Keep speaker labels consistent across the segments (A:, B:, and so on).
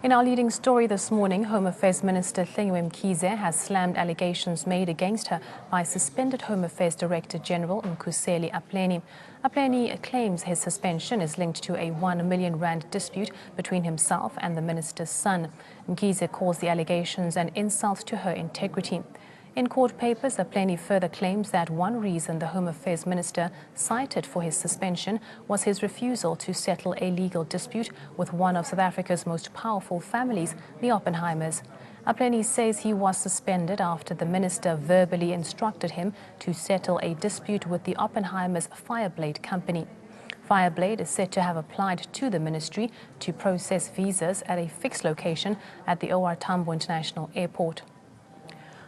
A: In our leading story this morning, Home Affairs Minister Mkhize has slammed allegations made against her by suspended Home Affairs Director General Mkhize Apleni. Apleni claims his suspension is linked to a R1 million dispute between himself and the minister's son. Mkhize calls the allegations an insult to her integrity. In court papers, Apleni further claims that one reason the Home Affairs Minister cited for his suspension was his refusal to settle a legal dispute with one of South Africa's most powerful families, the Oppenheimers. Apleni says he was suspended after the minister verbally instructed him to settle a dispute with the Oppenheimers' Fireblade company. Fireblade is said to have applied to the ministry to process visas at a fixed location at the OR Tambo International Airport.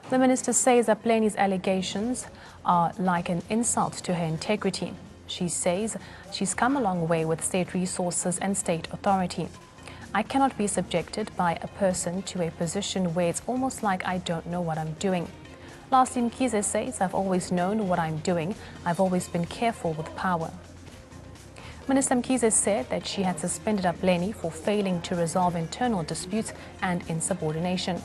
A: The minister says Apleni's allegations are like an insult to her integrity. She says she's come a long way with state resources and state authority. I cannot be subjected by a person to a position where it's almost like I don't know what I'm doing. Lastly, Mkhize says, I've always known what I'm doing. I've always been careful with power. Minister Mkhize said that she had suspended Apleni for failing to resolve internal disputes and insubordination.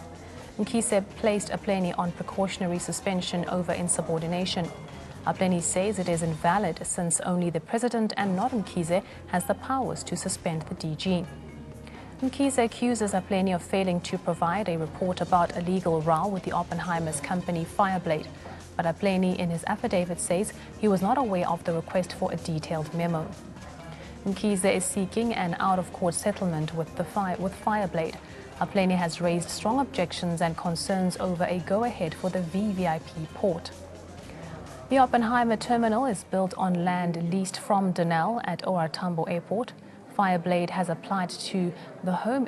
A: Mkhize placed Apleni on precautionary suspension over insubordination. Apleni says it is invalid since only the president and not Mkhize has the powers to suspend the DG. Mkhize accuses Apleni of failing to provide a report about a legal row with the Oppenheimers' company Fireblade. But Apleni in his affidavit says he was not aware of the request for a detailed memo. Mkhize is seeking an out-of-court settlement with Fireblade. Apleni has raised strong objections and concerns over a go-ahead for the VVIP port. The Oppenheimer terminal is built on land leased from Denel at OR Tambo Airport. Fireblade has applied to the Home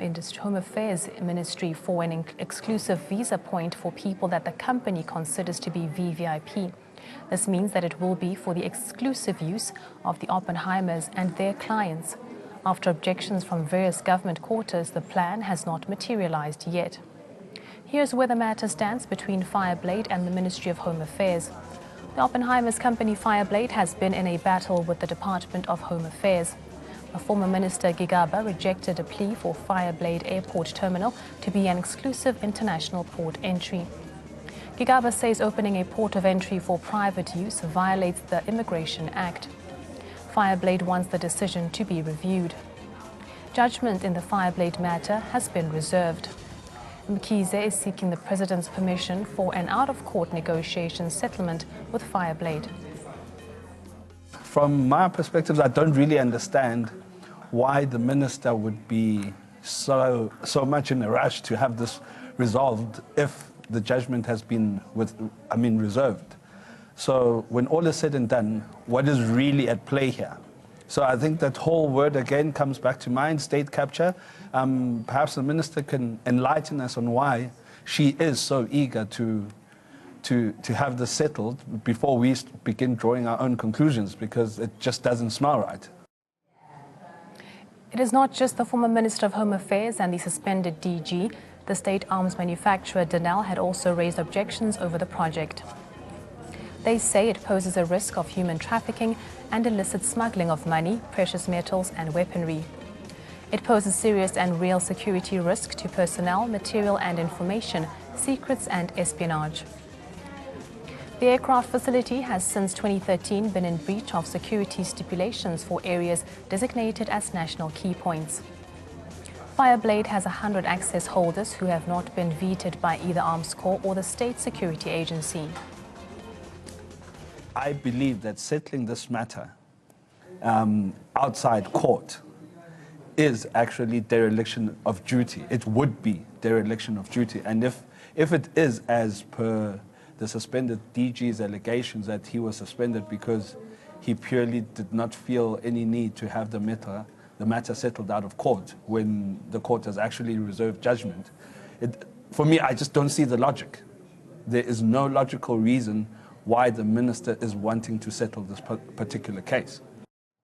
A: Affairs Ministry for an exclusive visa point for people that the company considers to be VVIP. This means that it will be for the exclusive use of the Oppenheimers and their clients. After objections from various government quarters, the plan has not materialized yet. Here's where the matter stands between Fireblade and the Ministry of Home Affairs. The Oppenheimers' company Fireblade has been in a battle with the Department of Home Affairs. A former minister, Gigaba, rejected a plea for Fireblade Airport Terminal to be an exclusive international port entry. Gigaba says opening a port of entry for private use violates the Immigration Act. Fireblade wants the decision to be reviewed. Judgment in the Fireblade matter has been reserved. Mkhize is seeking the president's permission for an out-of-court negotiation settlement with Fireblade.
B: From my perspective, I don't really understand why the minister would be so much in a rush to have this resolved if the judgment has been reserved. So when all is said and done, what is really at play here? So I think that whole word again comes back to mind, state capture. Perhaps the minister can enlighten us on why she is so eager to have this settled before we begin drawing our own conclusions, because it just doesn't smell right.
A: It is not just the former Minister of Home Affairs and the suspended DG. The state arms manufacturer Denel had also raised objections over the project. They say it poses a risk of human trafficking and illicit smuggling of money, precious metals and weaponry. It poses serious and real security risk to personnel, material and information, secrets and espionage. The aircraft facility has since 2013 been in breach of security stipulations for areas designated as national key points. Fireblade has 100 access holders who have not been vetted by either Arms Corps or the state security agency.
B: I believe that settling this matter outside court is actually dereliction of duty. It would be dereliction of duty. And if it is as per the suspended DG's allegations that he was suspended because he purely did not feel any need to have the matter settled out of court when the court has actually reserved judgment, for me, I just don't see the logic. There is no logical reason why the minister is wanting to settle this particular case.